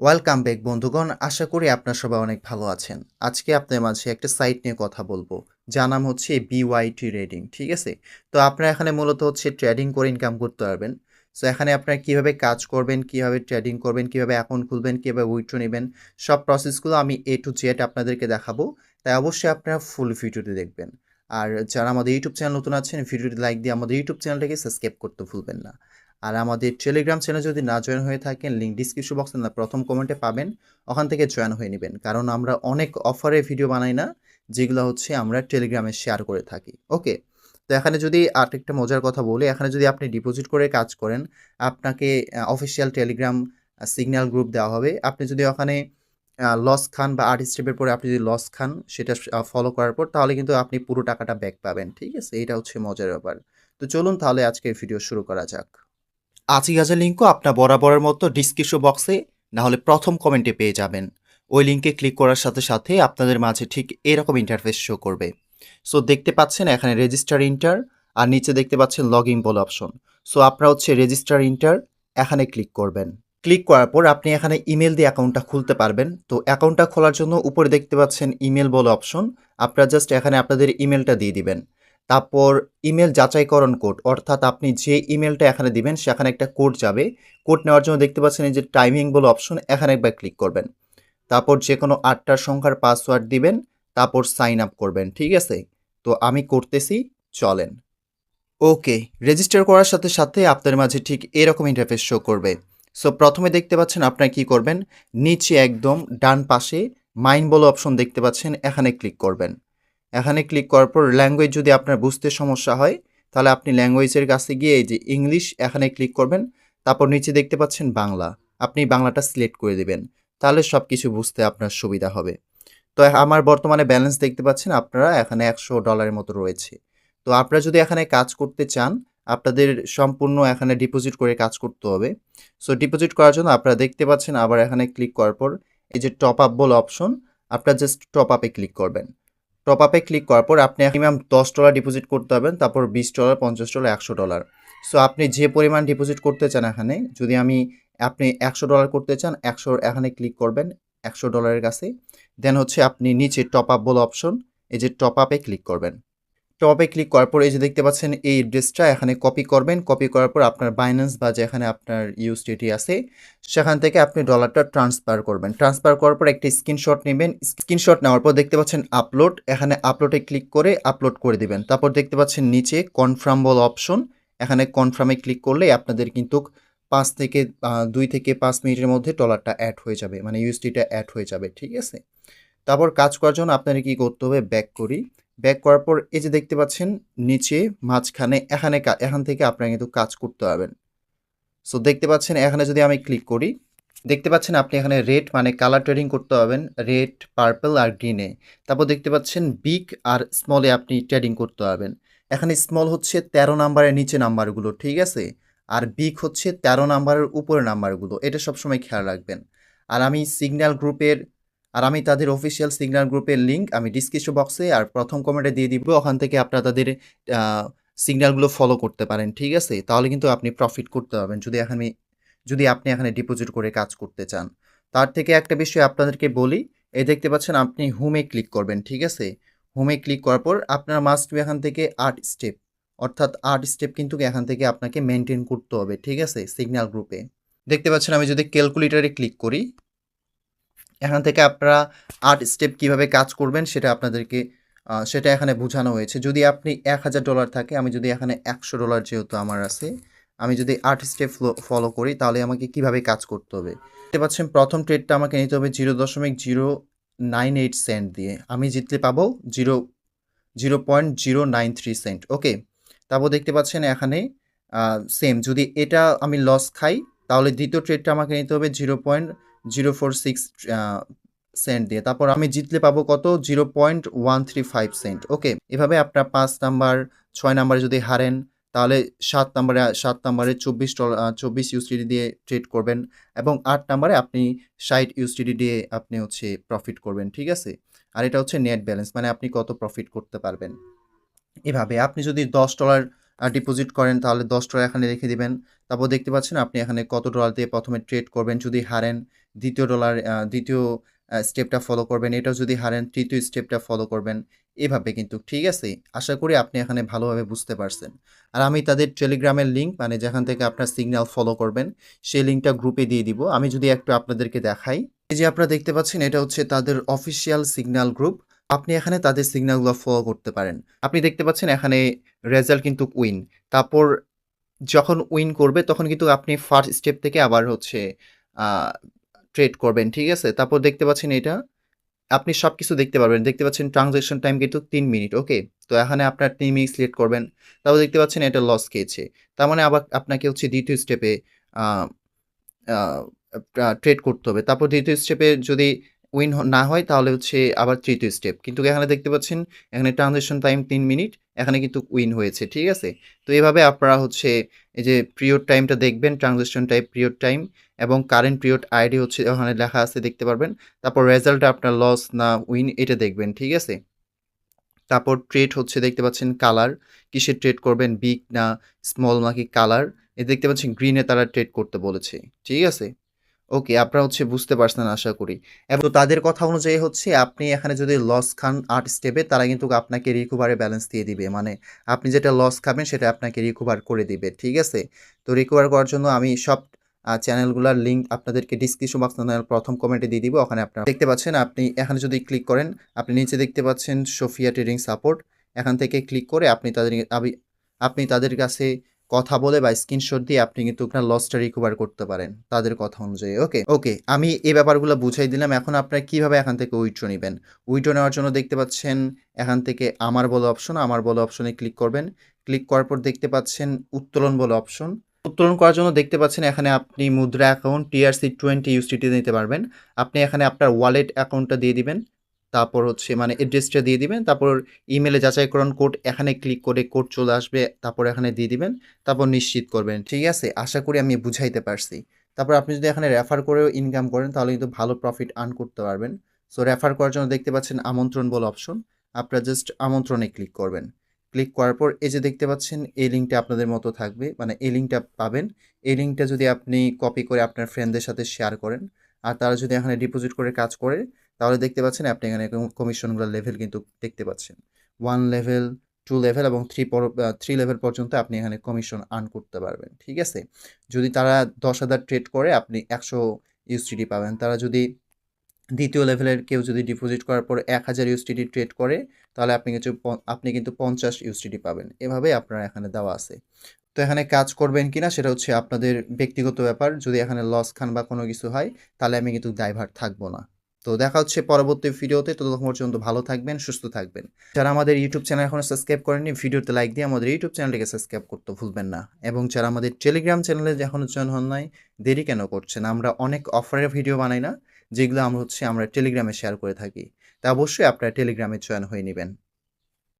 Welcome back বন্ধুগণ। আশা করি আপনারা সবাই অনেক ভালো আছেন। আজকে আপনাদের মাঝে একটা সাইট নিয়ে কথা বলবো। যার নাম হচ্ছে BYT ট্রেডিং। ঠিক আছে? তো আপনারা এখানে মূলত হচ্ছে ট্রেডিং করে ইনকাম করতে পারবেন। সো এখানে আপনারা কিভাবে কাজ করবেন, কিভাবে ট্রেডিং করবেন, কিভাবে অ্যাকাউন্ট খুলবেন, কিভাবে উইথড্র নিবেন, সব প্রসেসগুলো আমি A to Z আপনাদেরকে দেখাবো। তাই অবশ্যই আপনারা ফুল ভিডিওটি দেখবেন। আর যারা আমাদের ইউটিউব চ্যানেল নতুন আছেন, ভিডিওটি লাইক দিয়ে আমাদের ইউটিউব চ্যানেলটাকে সাবস্ক্রাইব করতে ভুলবেন না। আর আমাদের টেলিগ্রাম চ্যানেল যদি না জয়েন হয়ে থাকেন, লিঙ্ক ডিসক্রিপশন বক্সে না প্রথম কমেন্টে পাবেন। ওখান থেকে জয়েন হয়ে নেবেন, কারণ আমরা অনেক অফারে ভিডিও বানাই না, যেগুলো হচ্ছে আমরা টেলিগ্রামে শেয়ার করে থাকি। ওকে, তো এখানে যদি আরেকটা মজার কথা বলি, এখানে যদি আপনি ডিপোজিট করে কাজ করেন, আপনাকে অফিসিয়াল টেলিগ্রাম সিগন্যাল গ্রুপ দেওয়া হবে। আপনি যদি ওখানে লস খান বা 8 স্টেপের পরে আপনি যদি লস খান, সেটা ফলো করার পর, তাহলে কিন্তু আপনি পুরো টাকাটা ব্যাক পাবেন। ঠিক আছে? এটা হচ্ছে মজার ব্যাপার। তো চলুন তাহলে আজকের ভিডিও শুরু করা যাক। আজই গাছের লিঙ্কও আপনার বরাবরের মতো ডিসক্রিপশন বক্সে না হলে প্রথম কমেন্টে পেয়ে যাবেন। ওই লিঙ্কে ক্লিক করার সাথে সাথে আপনাদের মাঝে ঠিক এরকম ইন্টারফেস শো করবে। সো দেখতে পাচ্ছেন এখানে রেজিস্টার ইন্টার, আর নিচে দেখতে পাচ্ছেন লগ ইন বলে অপশন। সো আপনারা হচ্ছে রেজিস্টার ইন্টার এখানে ক্লিক করবেন। ক্লিক করার পর আপনি এখানে ইমেল দিয়ে অ্যাকাউন্টটা খুলতে পারবেন। তো অ্যাকাউন্টটা খোলার জন্য উপরে দেখতে পাচ্ছেন ইমেল বলে অপশন। আপনারা জাস্ট এখানে আপনাদের ইমেলটা দিয়ে দিবেন। তারপর ইমেল যাচাইকরণ কোড, অর্থাৎ আপনি যে ইমেলটা এখানে দিবেন সেখানে একটা কোড যাবে। কোড নেওয়ার জন্য দেখতে পাচ্ছেন এই যে টাইমিং বলে অপশন, এখানে একবার ক্লিক করবেন। তারপর যে কোনো 8টা সংখ্যার পাসওয়ার্ড দিবেন, তারপর সাইন আপ করবেন। ঠিক আছে? তো আমি করতেছি, চলেন। ওকে, রেজিস্টার করার সাথে সাথে আপনার মাঝে ঠিক এরকম ইন্টারফেস শো করবে। সো প্রথমে দেখতে পাচ্ছেন আপনারা কি করবেন, নিচে একদম ডান পাশে মাইন বলে অপশন দেখতে পাচ্ছেন, এখানে ক্লিক করবেন। এখানে ক্লিক করার পর ল্যাঙ্গুয়েজ যদি আপনার বুঝতে সমস্যা হয়, তাহলে আপনি ল্যাঙ্গুয়েজের কাছে গিয়ে এই যে ইংলিশ এখানে ক্লিক করবেন। তারপর নিচে দেখতে পাচ্ছেন বাংলা, আপনি বাংলাটা সিলেক্ট করে দিবেন। তাহলে সব কিছু বুঝতে আপনার সুবিধা হবে। তো আমার বর্তমানে ব্যালেন্স দেখতে পাচ্ছেন আপনারা, এখানে $100 মতো রয়েছে। তো আপনারা যদি এখানে কাজ করতে চান, আপনাদের সম্পূর্ণ এখানে ডিপোজিট করে কাজ করতে হবে। সো ডিপোজিট করার জন্য আপনারা দেখতে পাচ্ছেন আবার এখানে ক্লিক করার পর এই যে টপ আপ বলে অপশন, আপনারা জাস্ট টপ আপে ক্লিক করবেন। টপ আপে ক্লিক করার পর আপনি মিনিমাম $10 ডিপোজিট করতে হবেন, তারপর $20, $50, $100। সো আপনি যে পরিমাণ ডিপোজিট করতে চান এখানে, যদি আপনি $100 করতে চান, 100 এখানে ক্লিক করবেন $100 কাছে। দেন হচ্ছে আপনি নিচে টপ আপ বলে অপশন, এই যে টপ আপে ক্লিক করবেন। টপ আপে ক্লিক করার পর এই যে দেখতে পাচ্ছেন এই অ্যাড্রেসটা এখানে কপি করবেন। কপি করার পর আপনার বাইন্যান্স বা যেখানে আপনার ইউএসডিটি আছে, সেখান থেকে আপনি ডলারটা ট্রান্সফার করবেন। ট্রান্সফার করার পর একটা স্ক্রিনশট নেবেন। স্ক্রিনশট নেওয়ার পর দেখতে পাচ্ছেন আপলোড, এখানে আপলোডে ক্লিক করে আপলোড করে দিবেন। তারপর দেখতে পাচ্ছেন নিচে কনফার্ম বলে অপশন, এখানে কনফার্মে ক্লিক করলে আপনাদের কিন্তু 2 থেকে 5 মিনিটের মধ্যে ডলারটা অ্যাড হয়ে যাবে, মানে ইউএসডিটা অ্যাড হয়ে যাবে। ঠিক আছে? তারপর কাজ করার জন্য আপনাদের কি করতে হবে, ব্যাক করি। ব্যাক করার পর এই যে দেখতে পাচ্ছেন নিচে মাঝখানে এখান থেকে আপনারা কিন্তু কাজ করতে পারবেন। সো দেখতে পাচ্ছেন এখানে যদি আমি ক্লিক করি, দেখতে পাচ্ছেন আপনি এখানে রেড মানে কালার ট্রেডিং করতে পারবেন, রেড, পার্পল আর গ্রিনে। তারপর দেখতে পাচ্ছেন বিগ আর স্মলে আপনি ট্রেডিং করতে পারবেন। এখানে স্মল হচ্ছে 13 নাম্বারের নিচে নাম্বারগুলো, ঠিক আছে? আর বিগ হচ্ছে 13 নাম্বারের উপরে নাম্বারগুলো, এটা সবসময় খেয়াল রাখবেন। আর আমি সিগন্যাল গ্রুপের আর আমি তাদের অফিসিয়াল সিগন্যাল গ্রুপের লিঙ্ক আমি ডিসক্রিপশন বক্সে আর প্রথম কমেন্টে দিয়ে দিব। ওখান থেকে আপনারা তাদের সিগন্যালগুলো ফলো করতে পারেন। ঠিক আছে? তাহলে কিন্তু আপনি প্রফিট করতে পারবেন, যদি আপনি এখানে ডিপোজিট করে কাজ করতে চান। তার থেকে একটা বিষয় আপনাদেরকে বলি, এই দেখতে পাচ্ছেন আপনি হোমে ক্লিক করবেন। ঠিক আছে? হোমে ক্লিক করার পর আপনার মাস্ট বি এখান থেকে 8 স্টেপ, অর্থাৎ 8 স্টেপ কিন্তু এখান থেকে আপনাকে মেনটেন করতে হবে। ঠিক আছে? সিগন্যাল গ্রুপে দেখতে পাচ্ছেন আমি যদি ক্যালকুলেটরে ক্লিক করি, এখান থেকে আপনারা 8 স্টেপ কিভাবে কাজ করবেন সেটা এখানে বোঝানো হয়েছে। যদি আপনি $1000 থাকে, আমি যদি এখানে $100 যেহেতু আমার আছে, আমি যদি 8 স্টেপ ফলো করি, তাহলে আমাকে কিভাবে কাজ করতে হবে দেখতে পাচ্ছেন। প্রথম ট্রেডটা আমাকে নিতে হবে 0.098 সেন্ট দিয়ে, আমি জিতলে পাবো 0.093 সেন্ট। ওকে, তারপর দেখতে পাচ্ছেন এখানে সেম, যদি এটা আমি লস খাই, তাহলে দ্বিতীয় ট্রেডটা আমাকে নিতে হবে 0.046 সেন্ট দিয়ে, তারপর আমি জিতলে পাবো কত, 0.135 সেন্ট। ওকে, এভাবে আপনার 5 নাম্বার 6 নাম্বারে যদি হারেন, তাহলে 7 নাম্বারে $24 ইউএসডিটি দিয়ে ট্রেড করবেন, এবং 8 নাম্বারে আপনি 60 ইউএসডিটি দিয়ে আপনি হচ্ছে প্রফিট করবেন। ঠিক আছে? আর এটা হচ্ছে নেট ব্যালেন্স, মানে আপনি কত প্রফিট করতে পারবেন। এভাবে আপনি যদি $10 ডিপোজিট করেন তাহলে $10 এখানে রেখে দিবেন। তারপর দেখতে পাচ্ছেন আপনি এখানে কত ডলার দিয়ে ১ম এ ট্রেড করবেন। যদি হারেন দ্বিতীয় স্টেপটা ফলো করবেন। এটাও যদি হারেন ৩য় স্টেপটা ফলো করবেন। এভাবে কিন্তু, ঠিক আছে? আশা করি আপনি এখানে ভালোভাবে বুঝতে পারছেন। আর আমি তাদের টেলিগ্রামের লিঙ্ক মানে যেখান থেকে আপনার সিগন্যাল ফলো করবেন, সেই লিঙ্কটা গ্রুপে দিয়ে দিব। আমি যদি একটু আপনাদেরকে দেখাই, এই যে আপনারা দেখতে পাচ্ছেন এটা হচ্ছে তাদের অফিসিয়াল সিগন্যাল গ্রুপ। আপনি এখানে তাদের সিগন্যালগুলো ফলো করতে পারেন। আপনি দেখতে পাচ্ছেন এখানে রেজাল্ট কিন্তু উইন। তারপর যখন উইন করবে তখন কিন্তু আপনি ফার্স্ট স্টেপ থেকে আবার হচ্ছে আ ট্রেড করবেন, ঠিক আছে? তারপর দেখতে পাচ্ছেন এটা আপনি সবকিছু দেখতে পারবেন। দেখতে পাচ্ছেন ট্রানজ্যাকশন টাইম কিন্তু ৩ মিনিট, ওকে? তো এখানে আপনার ৩ মিনিট সিলেক্ট করবেন। তারপর দেখতে পাচ্ছেন এটা লস খেয়েছে। তার মানে আবার আপনাকে হচ্ছে ২য় স্টেপে আ আ ট্রেড করতে হবে। তারপর ২য় স্টেপে যদি উইন না হয় তাহলে হচ্ছে আবার ৩য় স্টেপ। কিন্তু এখানে দেখতে পাচ্ছেন এখানে ট্রানজ্যাকশন টাইম ৩ মিনিট। এখানে কিন্তু উইন হয়েছে, ঠিক আছে? তো এভাবে আপনারা হচ্ছে এই যে পিরিয়ড টাইমটা দেখবেন, ট্রানজ্যাকশন টাইম, পিরিয়ড টাইম এবং কারেন্ট পিরিয়ড আইডি হচ্ছে ওখানে লেখা আছে দেখতে পারবেন। তারপর রেজাল্টটা আপনার লস না উইন এটা দেখবেন, ঠিক আছে? তারপর ট্রেড হচ্ছে দেখতে পাচ্ছেন কালার, কিসের ট্রেড করবেন বিগ না স্মল নাকি কালার। দেখতে পাচ্ছেন গ্রিনে তারা ট্রেড করতে বলেছে, ঠিক আছে? ওকে, আপনারা হচ্ছে বুঝতে পারছেন আশা করি। এবং তাদের কথা অনুযায়ী হচ্ছে আপনি এখানে যদি লস খান ৮ স্টেপে তারা কিন্তু আপনাকে রিকভারি ব্যালেন্স দিয়ে দিবে। মানে আপনি যেটা লস খাবেন সেটা আপনাকে রিকভার করে দিবে। ঠিক আছে? তো রিকভার করার জন্য আমি সব চ্যানেলগুলার লিঙ্ক আপনাদেরকে ডেসক্রিপশন বক্স না প্রথম কমেন্টে দিয়ে দিব। ওখানে আপনারা দেখতে পাচ্ছেন আপনি এখানে যদি ক্লিক করেন, আপনি নিচে দেখতে পাচ্ছেন সোফিয়া ট্রেডিং সাপোর্ট। এখান থেকে ক্লিক করে আপনি তাদের কাছে কথা বলে বা স্ক্রিনশট দিয়ে আপনি কিন্তু আপনার লসটা রিকভার করতে পারেন তাদের কথা অনুযায়ী। ওকে, আমি এই ব্যাপারগুলো বুঝাই দিলাম। এখন আপনারা কিভাবে এখান থেকে উইথড্র নিবেন। উইথড্র নেওয়ার জন্য দেখতে পাচ্ছেন এখান থেকে আমার বলে অপশনে ক্লিক করবেন। ক্লিক করার পর দেখতে পাচ্ছেন উত্তোলন বলে অপশন। উত্তোলন করার জন্য দেখতে পাচ্ছেন এখানে আপনি মুদ্রা অ্যাকাউন্ট TRC20 USDT নিতে পারবেন। আপনি এখানে আপনার ওয়ালেট অ্যাকাউন্টটা দিয়ে দিবেন। তারপর হচ্ছে মানে অ্যাড্রেসটা দিয়ে দিবেন। তারপর ইমেইলে যাচাইকরণ কোড এখানে ক্লিক করে কোড চলে আসবে। তারপর এখানে দিয়ে দিবেন। তারপর নিশ্চিত করবেন। ঠিক আছে? আশা করি আমি বুঝাইতে পারছি। তারপর আপনি যদি এখানে রেফার করেও ইনকাম করেন তাহলে কিন্তু ভালো প্রফিট আর্ন করতে পারবেন। সো রেফার করার জন্য দেখতে পাচ্ছেন আমন্ত্রণ বলে অপশন। আপনারা জাস্ট আমন্ত্রণে ক্লিক করবেন। ক্লিক করার পর এই যে দেখতে পাচ্ছেন এই লিঙ্কটা আপনাদের মতো থাকবে। মানে এই লিঙ্কটা পাবেন। এই লিঙ্কটা যদি আপনি কপি করে আপনার ফ্রেন্ডদের সাথে শেয়ার করেন আর তারা যদি এখানে ডিপোজিট করে কাজ করে তাহলে দেখতে পাচ্ছেন আপনি এখানে কমিশনগুলোর লেভেল কিন্তু দেখতে পাচ্ছেন। 1 লেভেল, 2 লেভেল এবং 3 লেভেল পর্যন্ত আপনি এখানে কমিশন আর্ন করতে পারবেন। ঠিক আছে? যদি তারা ১০,০০০ ট্রেড করে আপনি ১০০ USDT পাবেন। তারা যদি দ্বিতীয় লেভেলের কেউ যদি ডিপোজিট করার পর ১,০০০ USDT ট্রেড করে তাহলে আপনি কিন্তু ৫০ USDT পাবেন। এভাবেই আপনার এখানে দেওয়া আছে। তো এখানে কাজ করবেন কিনা সেটা হচ্ছে আপনাদের ব্যক্তিগত ব্যাপার। যদি এখানে লস খান বা কোনো কিছু হয় তাহলে আমি কিন্তু দায়ভার থাকবো না। তো দেখা হচ্ছে পরবর্তী ভিডিওতে। ততক্ষণ পর্যন্ত ভালো থাকবেন, সুস্থ থাকবেন। যারা আমাদের ইউটিউব চ্যানেল এখনো সাবস্ক্রাইব করেননি ভিডিওতে লাইক দিয়ে আমাদের ইউটিউব চ্যানেলটিকে সাবস্ক্রাইব করতে ভুলবেন না। এবং যারা আমাদের টেলিগ্রাম চ্যানেলে এখনো জয়েন হন নাই দেরি কেন করছেন? আমরা অনেক অফারের ভিডিও বানাই না? যেগুলো আমরা টেলিগ্রামে শেয়ার করে থাকি। তা অবশ্যই আপনারা টেলিগ্রামে জয়েন হয়ে নিবেন।